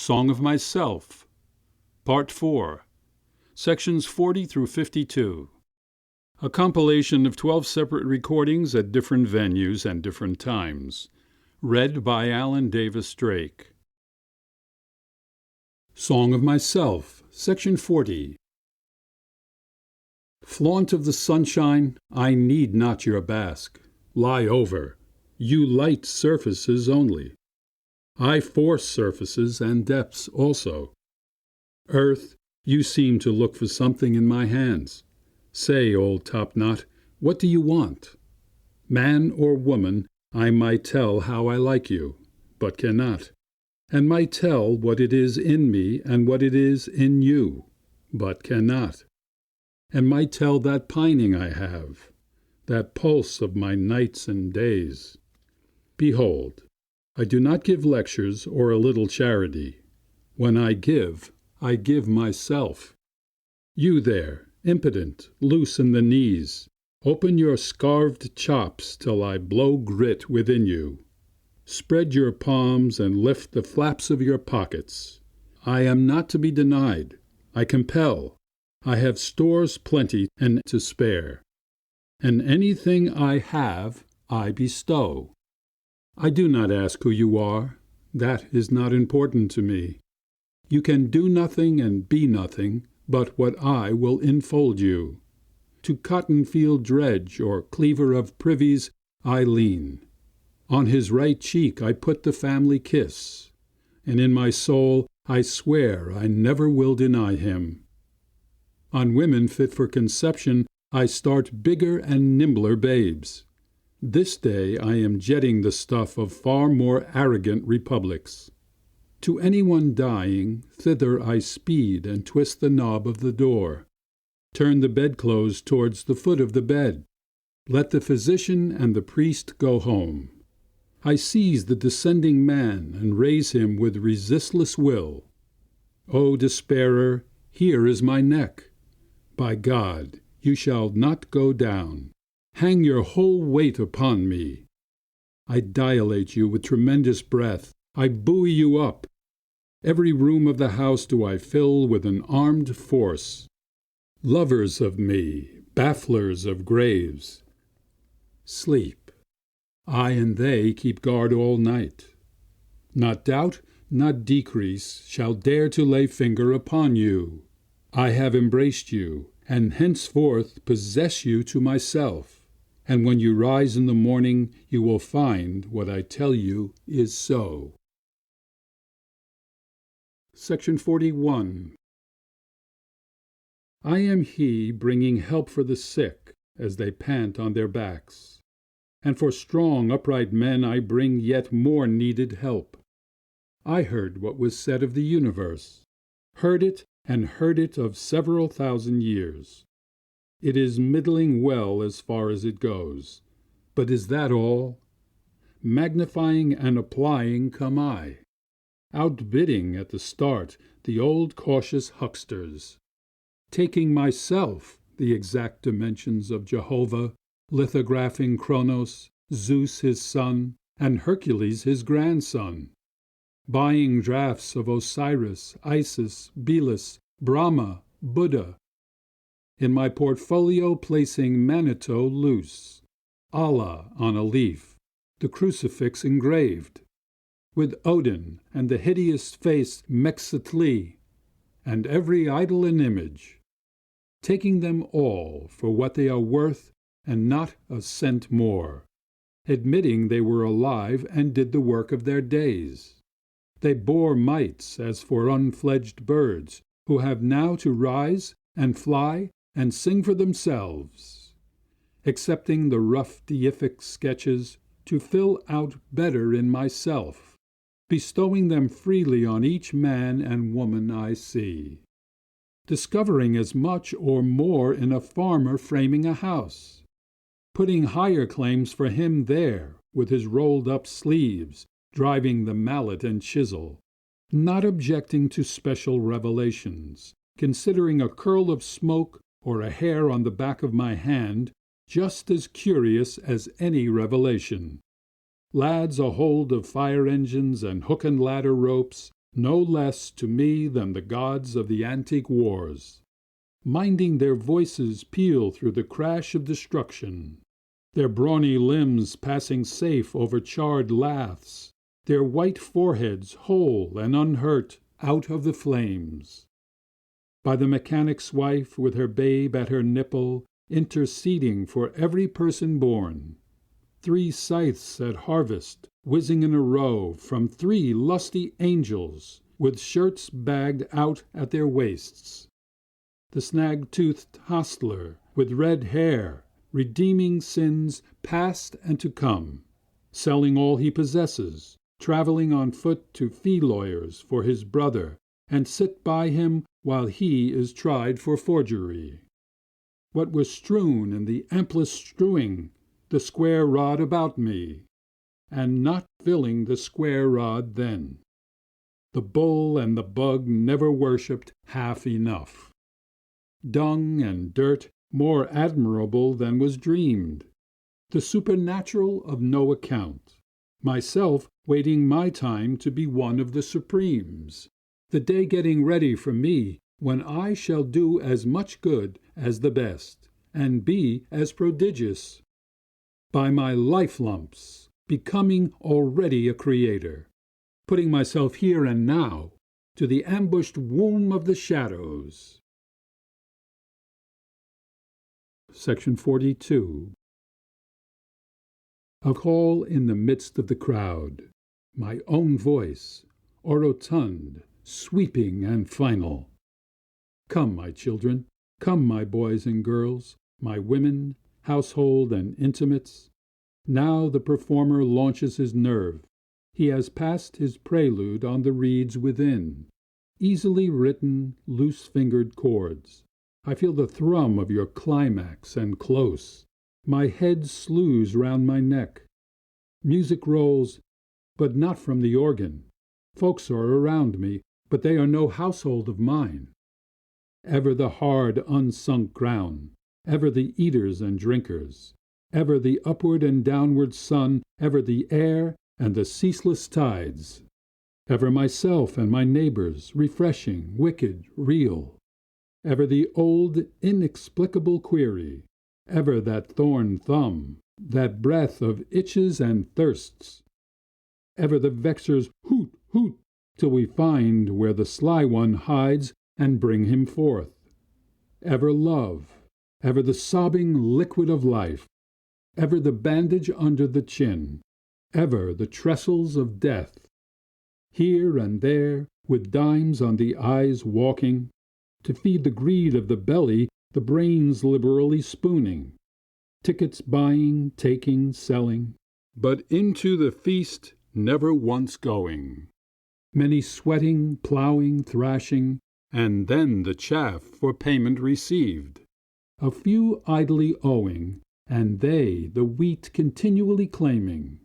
Song of Myself, Part 4, Sections 40 through 52. A compilation of 12 separate recordings at different venues and different times. Read by Alan Davis Drake. Song of Myself, Section 40. Flaunt of the sunshine, I need not your bask. Lie over, you light surfaces only. I force surfaces and depths also. Earth, you seem to look for something in my hands. Say, old topknot, what do you want? Man or woman, I might tell how I like you, but cannot, and might tell what it is in me and what it is in you, but cannot, and might tell that pining I have, that pulse of my nights and days. Behold, I do not give lectures or a little charity. When I give myself. You there, impotent, loose in the knees, open your scarved chops till I blow grit within you. Spread your palms and lift the flaps of your pockets. I am not to be denied. I compel. I have stores plenty and to spare. And anything I have, I bestow. I do not ask who you are. That is not important to me. You can do nothing and be nothing but what I will enfold you. To cotton-field dredge or cleaver of privies I lean. On his right cheek I put the family kiss, and in my soul I swear I never will deny him. On women fit for conception I start bigger and nimbler babes. This day I am jetting the stuff of far more arrogant republics. To anyone dying, thither I speed and twist the knob of the door. Turn the bedclothes towards the foot of the bed. Let the physician and the priest go home. I seize the descending man and raise him with resistless will. O despairer, here is my neck. By God, you shall not go down. Hang your whole weight upon me. I dilate you with tremendous breath. I buoy you up. Every room of the house do I fill with an armed force. Lovers of me, bafflers of graves. Sleep. I and they keep guard all night. Not doubt, not decrease, shall dare to lay finger upon you. I have embraced you, and henceforth possess you to myself. And when you rise in the morning, you will find what I tell you is so. Section 41. I am he bringing help for the sick as they pant on their backs, and for strong upright men I bring yet more needed help. I heard what was said of the universe, heard it and heard it of several thousand years. It is middling well as far as it goes, but is that all? Magnifying and applying come I, outbidding at the start the old cautious hucksters, taking myself the exact dimensions of Jehovah, lithographing Kronos, Zeus his son, and Hercules his grandson, buying drafts of Osiris, Isis, Belus, Brahma, Buddha, in my portfolio placing Manitou loose, Allah on a leaf, the crucifix engraved, with Odin and the hideous-faced Mexitli, and every idol and image, taking them all for what they are worth and not a cent more, admitting they were alive and did the work of their days. They bore mites as for unfledged birds, who have now to rise and fly and sing for themselves, accepting the rough deific sketches to fill out better in myself, bestowing them freely on each man and woman I see, discovering as much or more in a farmer framing a house, putting higher claims for him there with his rolled-up sleeves, driving the mallet and chisel, not objecting to special revelations, considering a curl of smoke or a hair on the back of my hand just as curious as any revelation. Lads a hold of fire engines and hook and ladder ropes, no less to me than the gods of the antique wars, minding their voices peal through the crash of destruction, their brawny limbs passing safe over charred laths, their white foreheads whole and unhurt out of the flames. By the mechanic's wife with her babe at her nipple, interceding for every person born. 3 scythes at harvest, whizzing in a row from 3 lusty angels, with shirts bagged out at their waists. The snag-toothed hostler, with red hair, redeeming sins past and to come, selling all he possesses, travelling on foot to fee-lawyers for his brother, and sit by him while he is tried for forgery. What was strewn in the amplest strewing, the square rod about me, and not filling the square rod then. The bull and the bug never worshipped half enough. Dung and dirt more admirable than was dreamed. The supernatural of no account. Myself waiting my time to be one of the supremes. The day getting ready for me when I shall do as much good as the best, and be as prodigious. By my life lumps, becoming already a creator, putting myself here and now to the ambushed womb of the shadows. Section 42. A call in the midst of the crowd, my own voice, orotund, sweeping and final. Come, my children, come, my boys and girls, my women, household and intimates. Now the performer launches his nerve. He has passed his prelude on the reeds within, easily written, loose-fingered chords. I feel the thrum of your climax and close. My head slews round my neck. Music rolls, but not from the organ. Folks are around me, but they are no household of mine. Ever the hard, unsunk ground, ever the eaters and drinkers, ever the upward and downward sun, ever the air and the ceaseless tides, ever myself and my neighbors, refreshing, wicked, real, ever the old inexplicable query, ever that thorn thumb, that breath of itches and thirsts, ever the vexer's hoot, hoot, till we find where the sly one hides and bring him forth. Ever love, ever the sobbing liquid of life, ever the bandage under the chin, ever the trestles of death. Here and there, with dimes on the eyes walking, to feed the greed of the belly, the brains liberally spooning, tickets buying, taking, selling, but into the feast never once going. Many sweating, ploughing, thrashing, and then the chaff for payment received. A few idly owing, and they the wheat continually claiming.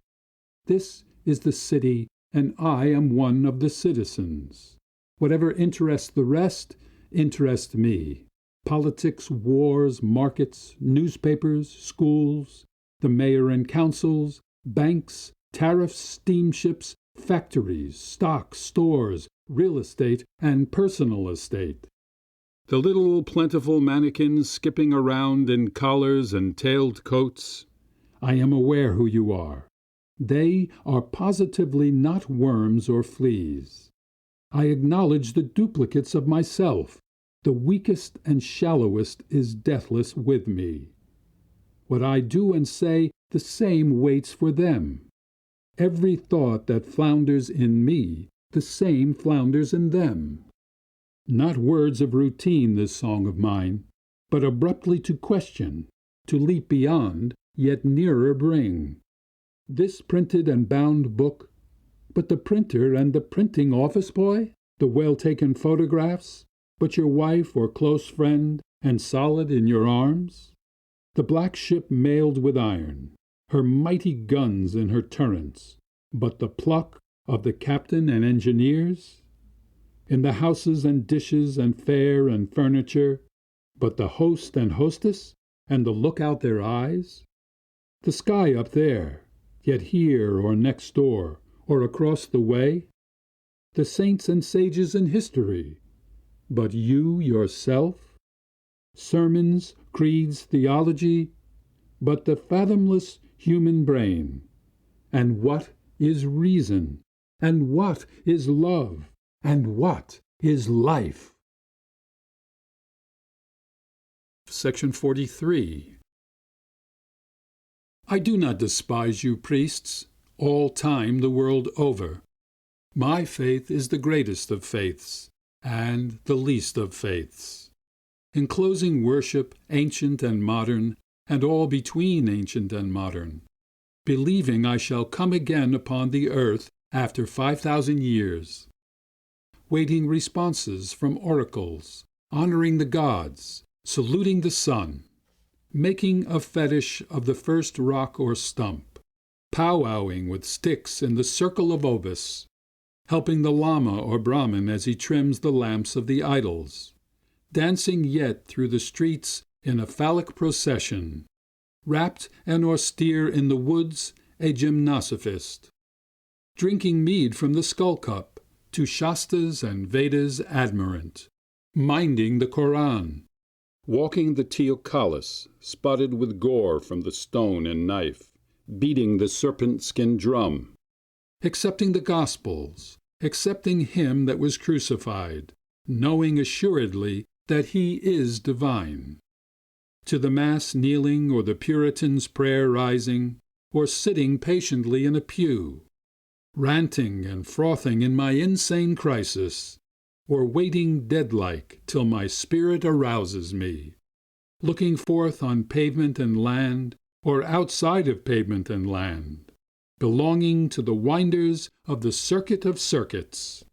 This is the city, and I am one of the citizens. Whatever interests the rest, interests me. Politics, wars, markets, newspapers, schools, the mayor and councils, banks, tariffs, steamships, factories, stocks, stores, real estate, and personal estate. The little plentiful mannequins skipping around in collars and tailed coats. I am aware who you are. They are positively not worms or fleas. I acknowledge the duplicates of myself. The weakest and shallowest is deathless with me. What I do and say, the same waits for them. Every thought that flounders in me, the same flounders in them. Not words of routine, this song of mine, but abruptly to question, to leap beyond, yet nearer bring. This printed and bound book, but the printer and the printing office boy, the well-taken photographs, but your wife or close friend, and solid in your arms? The black ship mailed with iron, her mighty guns in her turrets, but the pluck of the captain and engineers? In the houses and dishes and fare and furniture, but the host and hostess, and the look out their eyes? The sky up there, yet here or next door, or across the way? the saints and sages in history, but you yourself? Sermons, creeds, theology, but the fathomless human brain. And what is reason? And what is love? And what is life? Section 43. I do not despise you, priests, all time the world over. My faith is the greatest of faiths, and the least of faiths, enclosing worship ancient and modern, and all between ancient and modern, believing I shall come again upon the earth after 5,000 years, waiting responses from oracles, honoring the gods, saluting the sun, making a fetish of the first rock or stump, powwowing with sticks in the circle of obus, helping the lama or Brahmin as he trims the lamps of the idols, dancing yet through the streets in a phallic procession, wrapped and austere in the woods, a gymnosophist, drinking mead from the skull-cup, to Shastas and Vedas admirant, minding the Koran, walking the Teocallis, spotted with gore from the stone and knife, beating the serpent-skin drum, accepting the Gospels, accepting him that was crucified, knowing assuredly that he is divine. To the Mass kneeling or the Puritan's prayer rising, or sitting patiently in a pew, ranting and frothing in my insane crisis, or waiting dead-like till my spirit arouses me, looking forth on pavement and land, or outside of pavement and land, belonging to the winders of the circuit of circuits.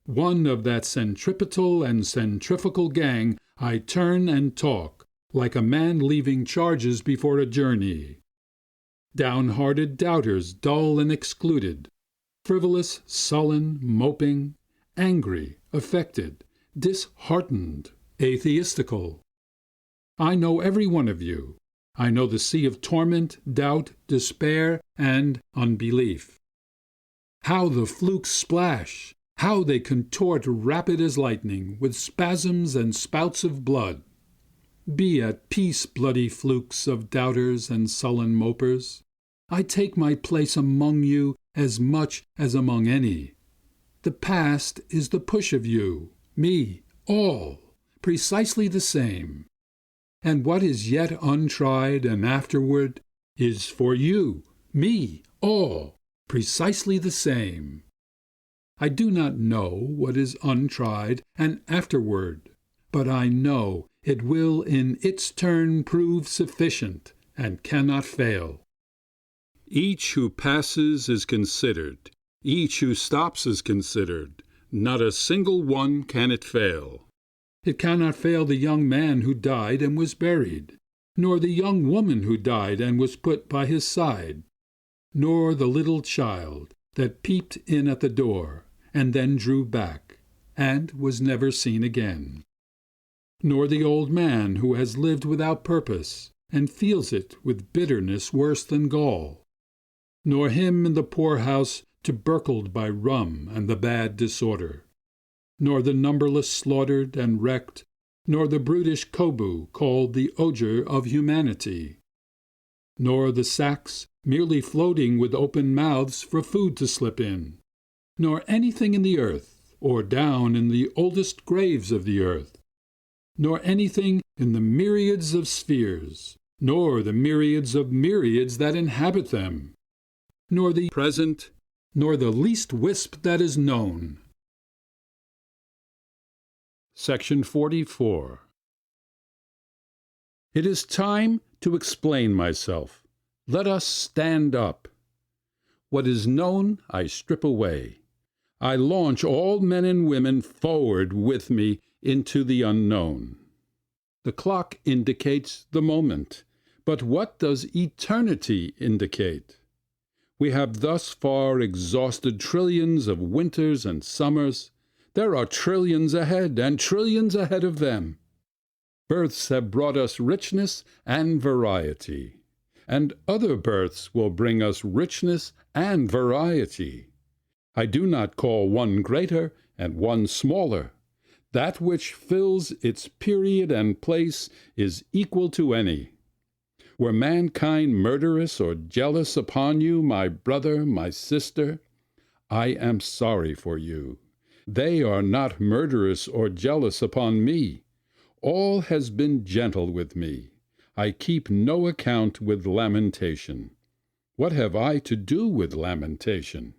One of that centripetal and centrifugal gang, I turn and talk, like a man leaving charges before a journey. Downhearted doubters dull and excluded, frivolous, sullen, moping, angry, affected, disheartened, atheistical. I know every one of you. I know the sea of torment, doubt, despair, and unbelief. How the flukes splash! How they contort rapid as lightning, with spasms and spouts of blood. Be at peace, bloody flukes of doubters and sullen mopers. I take my place among you as much as among any. The past is the push of you, me, all, precisely the same. And what is yet untried and afterward is for you, me, all, precisely the same. I do not know what is untried and afterward, but I know it will in its turn prove sufficient and cannot fail. Each who passes is considered, each who stops is considered, not a single one can it fail. It cannot fail the young man who died and was buried, nor the young woman who died and was put by his side, nor the little child that peeped in at the door and then drew back, and was never seen again, nor the old man who has lived without purpose, and feels it with bitterness worse than gall, nor him in the poorhouse tubercled by rum and the bad disorder, nor the numberless slaughtered and wrecked, nor the brutish kobu called the ogre of humanity, nor the sacks merely floating with open mouths for food to slip in, nor anything in the earth, or down in the oldest graves of the earth, nor anything in the myriads of spheres, nor the myriads of myriads that inhabit them, nor the present, nor the least wisp that is known. Section 44. It is time to explain myself. Let us stand up. What is known I strip away. I launch all men and women forward with me into the unknown. The clock indicates the moment, but what does eternity indicate? We have thus far exhausted trillions of winters and summers. There are trillions ahead and trillions ahead of them. Births have brought us richness and variety, and other births will bring us richness and variety. I do not call one greater and one smaller. That which fills its period and place is equal to any. Were mankind murderous or jealous upon you, my brother, my sister, I am sorry for you. They are not murderous or jealous upon me. All has been gentle with me. I keep no account with lamentation. What have I to do with lamentation?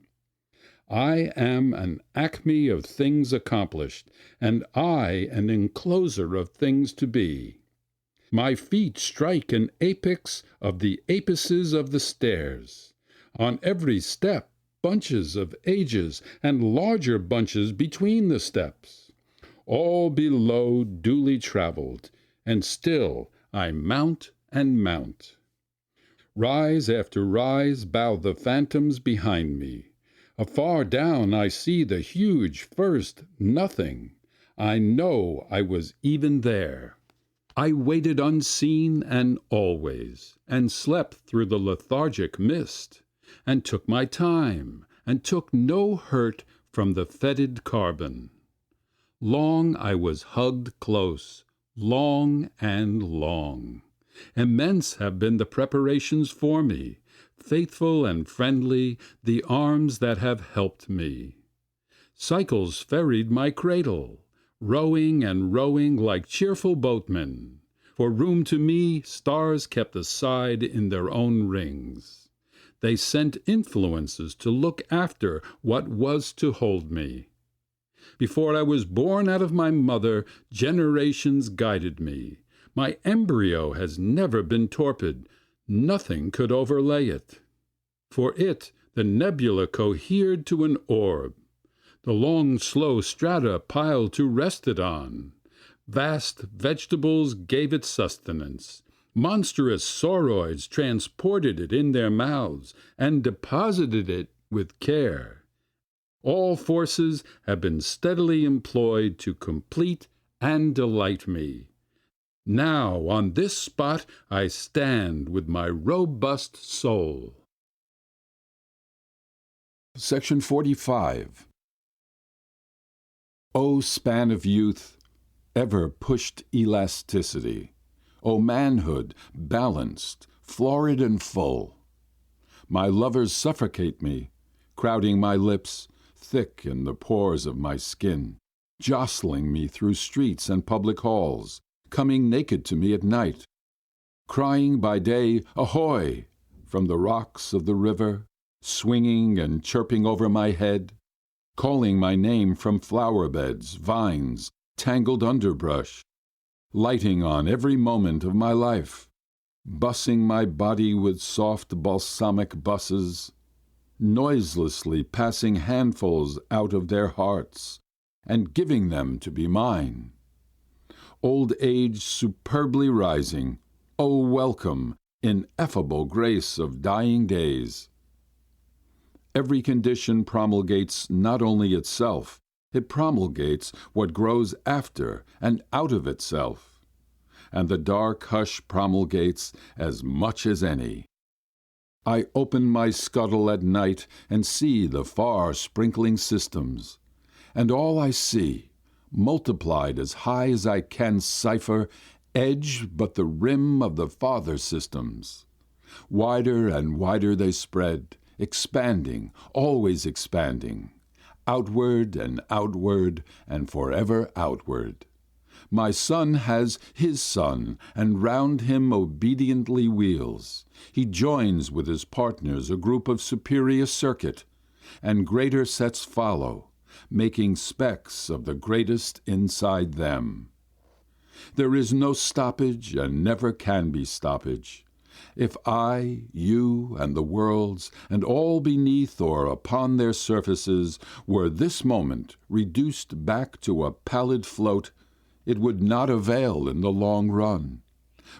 I am an acme of things accomplished, and I an encloser of things to be. My feet strike an apex of the apices of the stairs. On every step bunches of ages, and larger bunches between the steps. All below duly travelled, and still I mount and mount. Rise after rise bow the phantoms behind me. Afar down I see the huge first nothing. I know I was even there. I waited unseen and always, and slept through the lethargic mist, and took my time, and took no hurt from the fetid carbon. Long I was hugged close, long and long. Immense have been the preparations for me, faithful and friendly the arms that have helped me. Cycles ferried my cradle, rowing and rowing like cheerful boatmen. For room to me stars kept aside in their own rings. They sent influences to look after what was to hold me. Before I was born out of my mother, generations guided me. My embryo has never been torpid. Nothing could overlay it. For it, the nebula cohered to an orb. The long slow strata piled to rest it on. Vast vegetables gave it sustenance. Monstrous sauroids transported it in their mouths and deposited it with care. All forces have been steadily employed to complete and delight me. Now on this spot I stand with my robust soul. Section 45. O span of youth, ever pushed elasticity, O manhood, balanced, florid and full. My lovers suffocate me, crowding my lips, thick in the pores of my skin, jostling me through streets and public halls, coming naked to me at night, crying by day, ahoy, from the rocks of the river, swinging and chirping over my head, calling my name from flower beds, vines, tangled underbrush, lighting on every moment of my life, bussing my body with soft balsamic busses, noiselessly passing handfuls out of their hearts, and giving them to be mine. Old age superbly rising, O welcome, ineffable grace of dying days. Every condition promulgates not only itself, it promulgates what grows after and out of itself, and the dark hush promulgates as much as any. I open my scuttle at night and see the far sprinkling systems, and all I see, multiplied as high as I can cipher, edge but the rim of the farther systems. Wider and wider they spread, expanding, always expanding, outward and forever outward. My sun has his sun, and round him obediently wheels. He joins with his partners a group of superior circuit, and greater sets follow, making specks of the greatest inside them. There is no stoppage and never can be stoppage. If I, you, and the worlds, and all beneath or upon their surfaces, were this moment reduced back to a pallid float, it would not avail in the long run.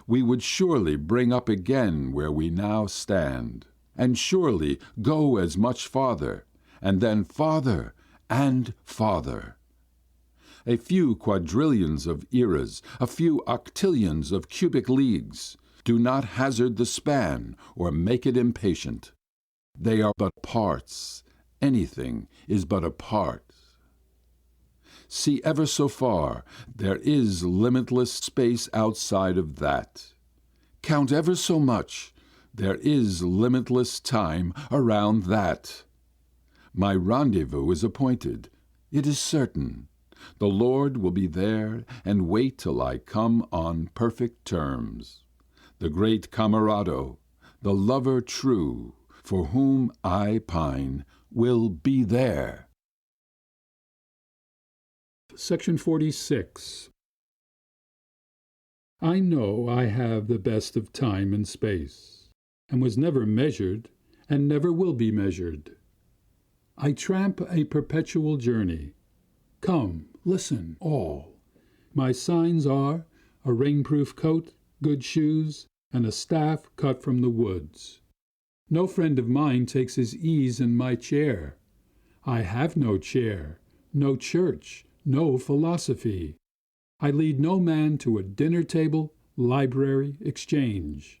We would surely bring up again where we now stand, and surely go as much farther, and then farther and farther. A few quadrillions of eras, a few octillions of cubic leagues, do not hazard the span or make it impatient. They are but parts, anything is but a part. See ever so far, there is limitless space outside of that. Count ever so much, there is limitless time around that. My rendezvous is appointed, it is certain. The Lord will be there and wait till I come on perfect terms. The great camerado, the lover true, for whom I pine, will be there. Section 46. I know I have the best of time and space, and was never measured, and never will be measured. I tramp a perpetual journey. Come, listen, all. My signs are a rainproof coat, good shoes, and a staff cut from the woods. No friend of mine takes his ease in my chair. I have no chair, no church, no philosophy. I lead no man to a dinner table, library, exchange.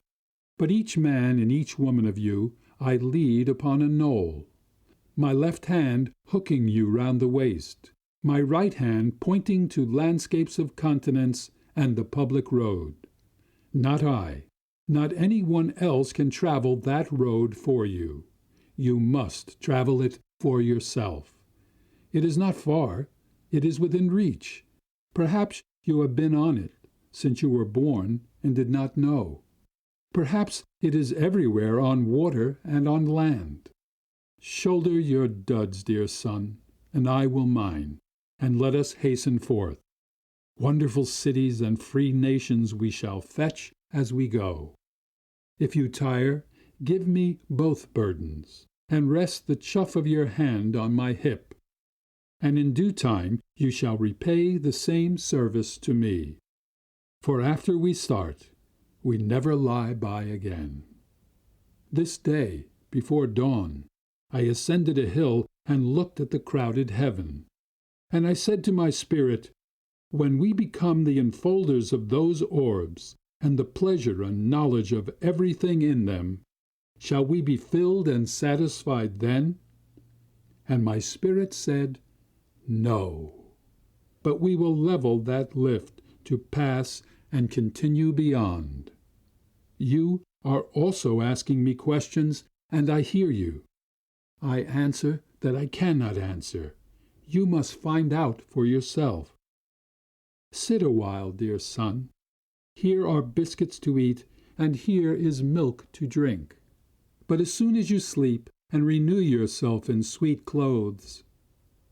But each man and each woman of you I lead upon a knoll. My left hand hooking you round the waist, my right hand pointing to landscapes of continents and the public road. Not I, not any one else can travel that road for you. You must travel it for yourself. It is not far, it is within reach. Perhaps you have been on it since you were born and did not know. Perhaps it is everywhere on water and on land. Shoulder your duds, dear son, and I will mine, and let us hasten forth. Wonderful cities and free nations we shall fetch as we go. If you tire, give me both burdens, and rest the chuff of your hand on my hip. And in due time you shall repay the same service to me. For after we start, we never lie by again. This day, before dawn, I ascended a hill and looked at the crowded heaven. And I said to my spirit, when we become the enfolders of those orbs, and the pleasure and knowledge of everything in them, shall we be filled and satisfied then? And my spirit said, no, but we will level that lift to pass and continue beyond. You are also asking me questions, and I hear you. I answer that I cannot answer. You must find out for yourself. Sit a while, dear son. Here are biscuits to eat, and here is milk to drink. But as soon as you sleep and renew yourself in sweet clothes,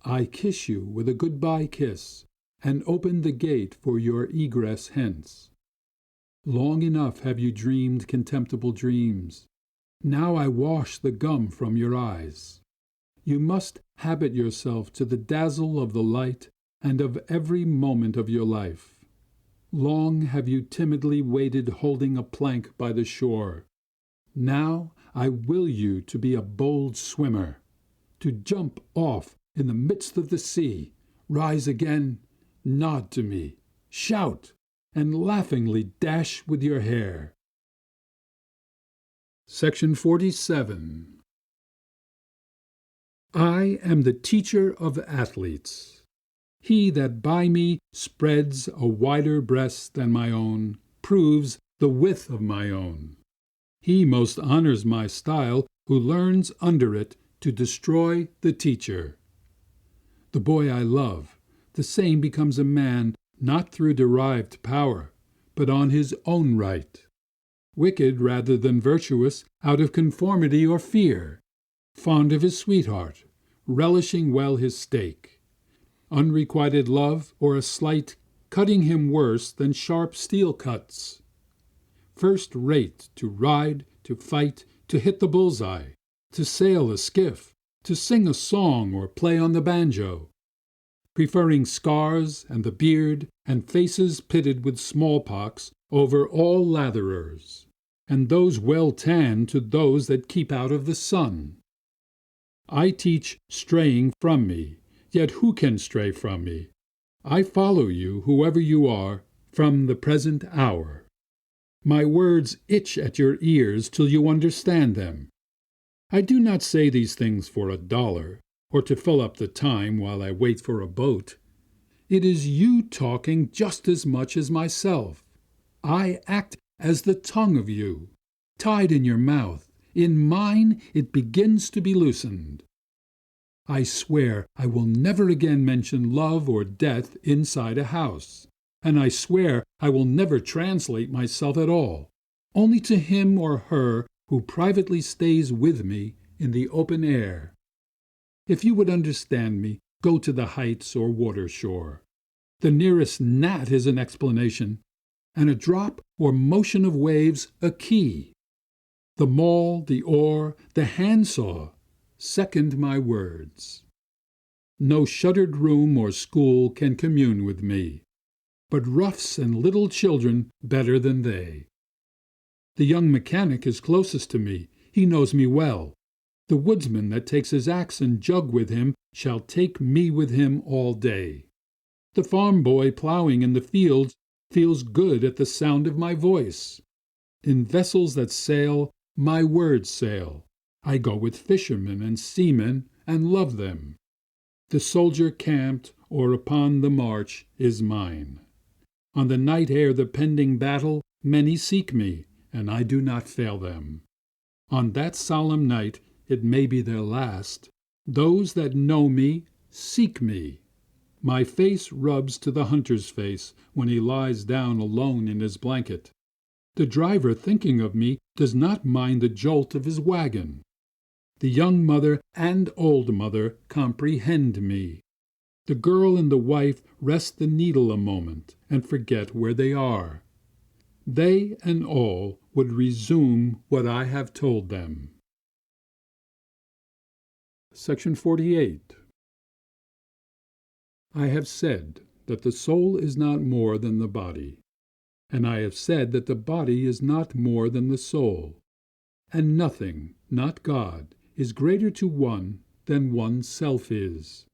I kiss you with a goodbye kiss, and open the gate for your egress hence. Long enough have you dreamed contemptible dreams. Now I wash the gum from your eyes. You must habit yourself to the dazzle of the light and of every moment of your life. Long have you timidly waited holding a plank by the shore. Now I will you to be a bold swimmer, to jump off in the midst of the sea, rise again, nod to me, shout, and laughingly dash with your hair. Section 47. I am the teacher of athletes. He that by me spreads a wider breast than my own proves the width of my own. He most honors my style who learns under it to destroy the teacher. The boy I love, the same becomes a man not through derived power, but on his own right. Wicked rather than virtuous, out of conformity or fear, fond of his sweetheart, relishing well his steak. Unrequited love or a slight cutting him worse than sharp steel cuts. First rate to ride, to fight, to hit the bullseye, to sail a skiff, to sing a song or play on the banjo. Preferring scars and the beard and faces pitted with smallpox over all latherers, and those well tanned to those that keep out of the sun. I teach straying from me, yet who can stray from me? I follow you, whoever you are, from the present hour. My words itch at your ears till you understand them. I do not say these things for $1, or to fill up the time while I wait for a boat. It is you talking just as much as myself. I act as the tongue of you, tied in your mouth. In mine it begins to be loosened. I swear I will never again mention love or death inside a house, and I swear I will never translate myself at all, only to him or her who privately stays with me in the open air. If you would understand me, go to the heights or water shore. The nearest gnat is an explanation, and a drop or motion of waves a key. The maul, the oar, the handsaw second my words. No shuttered room or school can commune with me, but roughs and little children better than they. The young mechanic is closest to me, he knows me well. The woodsman that takes his axe and jug with him shall take me with him all day. The farm boy plowing in the fields feels good at the sound of my voice. In vessels that sail, my words sail. I go with fishermen and seamen and love them. The soldier camped or upon the march is mine. On the night ere the pending battle, many seek me, and I do not fail them. On that solemn night, it may be their last, those that know me seek me. My face rubs to the hunter's face when he lies down alone in his blanket. The driver thinking of me does not mind the jolt of his wagon. The young mother and old mother comprehend me. The girl and the wife rest the needle a moment and forget where they are. They and all would resume what I have told them. Section 48. I have said that the soul is not more than the body, and I have said that the body is not more than the soul, and nothing, not God, is greater to one than one's self is.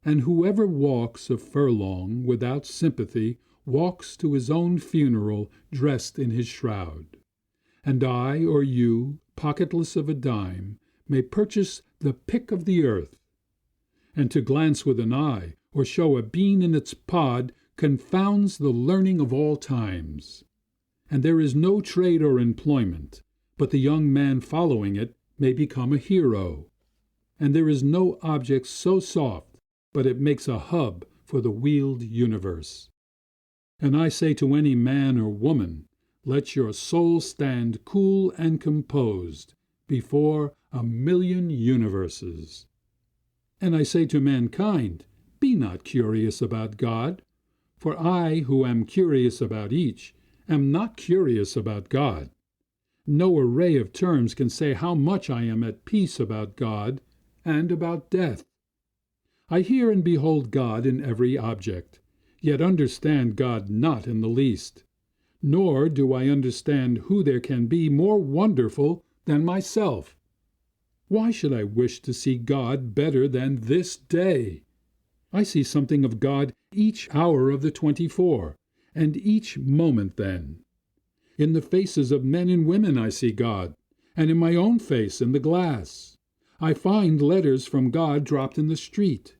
And whoever walks a furlong without sympathy walks to his own funeral dressed in his shroud. And I or you, pocketless of a dime, may purchase the pick of the earth. And to glance with an eye or show a bean in its pod confounds the learning of all times. And there is no trade or employment, but the young man following it may become a hero. And there is no object so soft, but it makes a hub for the wheeled universe. And I say to any man or woman, let your soul stand cool and composed before 1,000,000 universes. And I say to mankind, be not curious about God, for I, who am curious about each, am not curious about God. No array of terms can say how much I am at peace about God and about death. I hear and behold God in every object, yet understand God not in the least. Nor do I understand who there can be more wonderful than myself. Why should I wish to see God better than this day? I see something of God each hour of the 24, and each moment then. In the faces of men and women I see God, and in my own face in the glass. I find letters from God dropped in the street,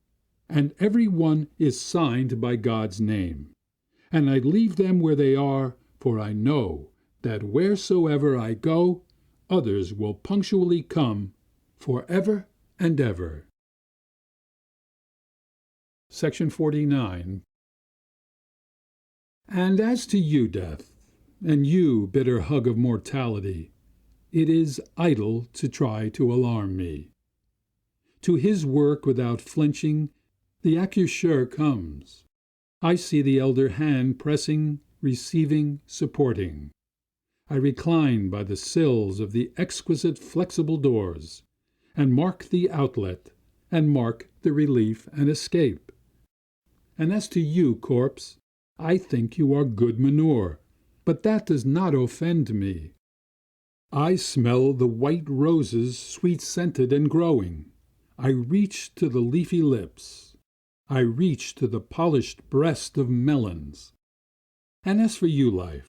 and every one is signed by God's name. And I leave them where they are, for I know that wheresoever I go, others will punctually come for ever and ever. Section 49. And as to you, death, and you, bitter hug of mortality, it is idle to try to alarm me. To his work without flinching, the accoucheur comes. I see the elder hand pressing, receiving, supporting. I recline by the sills of the exquisite flexible doors, and mark the outlet, and mark the relief and escape. And as to you, corpse, I think you are good manure, but that does not offend me. I smell the white roses sweet-scented and growing. I reach to the leafy lips. I reach to the polished breast of melons. And as for you, life,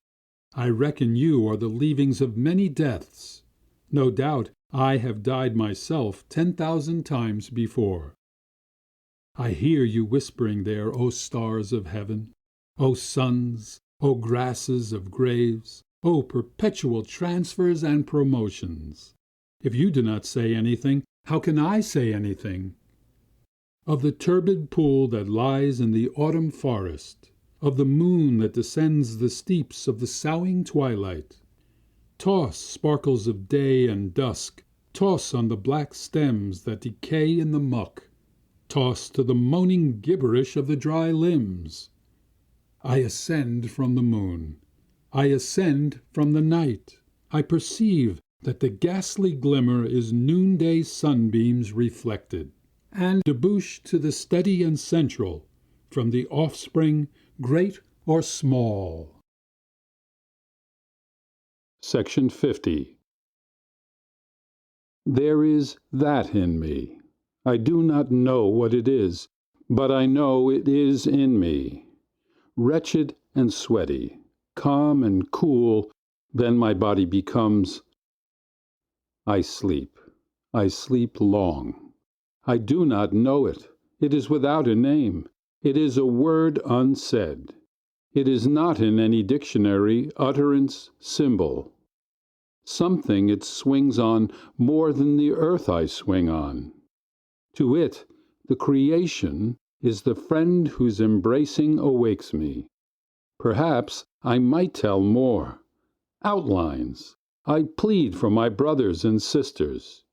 I reckon you are the leavings of many deaths. No doubt I have died myself 10,000 times before. I hear you whispering there, O stars of heaven, O suns, O grasses of graves, O perpetual transfers and promotions. If you do not say anything, how can I say anything? Of the turbid pool that lies in the autumn forest, of the moon that descends the steeps of the soughing twilight. Toss, sparkles of day and dusk, toss on the black stems that decay in the muck, toss to the moaning gibberish of the dry limbs. I ascend from the moon, I ascend from the night, I perceive that the ghastly glimmer is noonday sunbeams reflected, and debouch to the steady and central, from the offspring, great or small. Section 50. There is that in me. I do not know what it is, but I know it is in me. Wretched and sweaty, calm and cool, then my body becomes. I sleep long. I do not know it. It is without a name. It is a word unsaid. It is not in any dictionary, utterance, symbol. Something it swings on more than the earth I swing on. To it, the creation is the friend whose embracing awakes me. Perhaps I might tell more. Outlines. I plead for my brothers and sisters.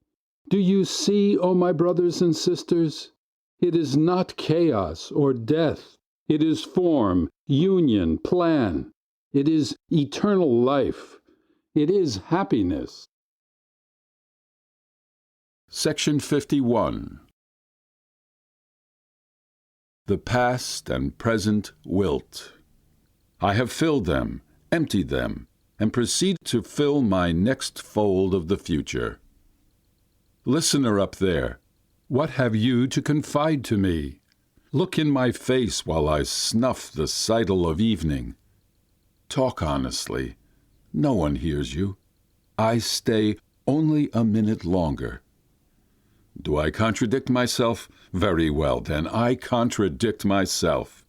Do you see, O my brothers and sisters? It is not chaos or death. It is form, union, plan. It is eternal life. It is happiness. Section 51. The past and present wilt. I have filled them, emptied them, and proceed to fill my next fold of the future. Listener up there, what have you to confide to me? Look in my face while I snuff the sidle of evening. Talk honestly. No one hears you. I stay only a minute longer. Do I contradict myself? Very well, then, I contradict myself.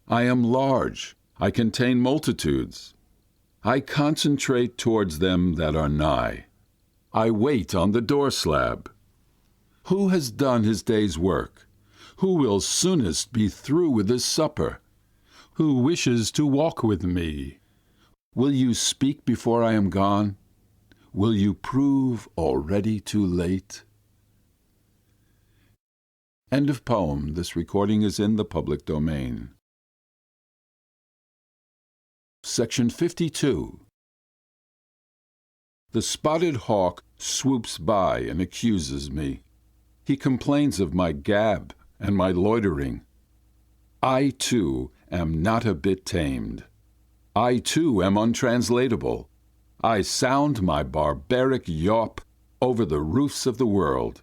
I am large. I contain multitudes. I concentrate towards them that are nigh. I wait on the door slab. Who has done his day's work? Who will soonest be through with his supper? Who wishes to walk with me? Will you speak before I am gone? Will you prove already too late? End of poem. This recording is in the public domain. Section 52. The spotted hawk swoops by and accuses me. He complains of my gab and my loitering. I, too, am not a bit tamed. I, too, am untranslatable. I sound my barbaric yawp over the roofs of the world.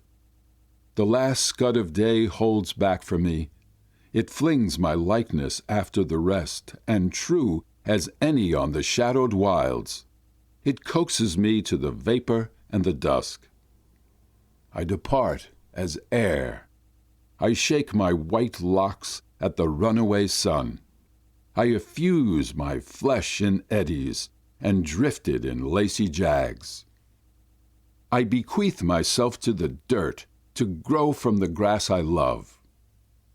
The last scud of day holds back for me. It flings my likeness after the rest, and true as any on the shadowed wilds. It coaxes me to the vapor and the dusk. I depart as air. I shake my white locks at the runaway sun. I effuse my flesh in eddies and drift it in lacy jags. I bequeath myself to the dirt to grow from the grass I love.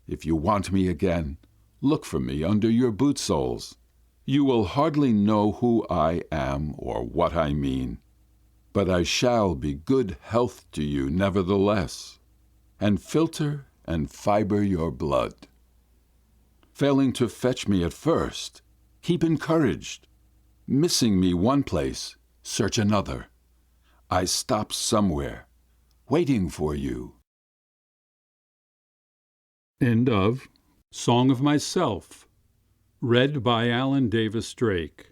If you want me again, look for me under your boot soles. You will hardly know who I am or what I mean, but I shall be good health to you nevertheless, and filter and fiber your blood. Failing to fetch me at first, keep encouraged. Missing me one place, search another. I stop somewhere, waiting for you. End of Song of Myself, read by Alan Davis Drake.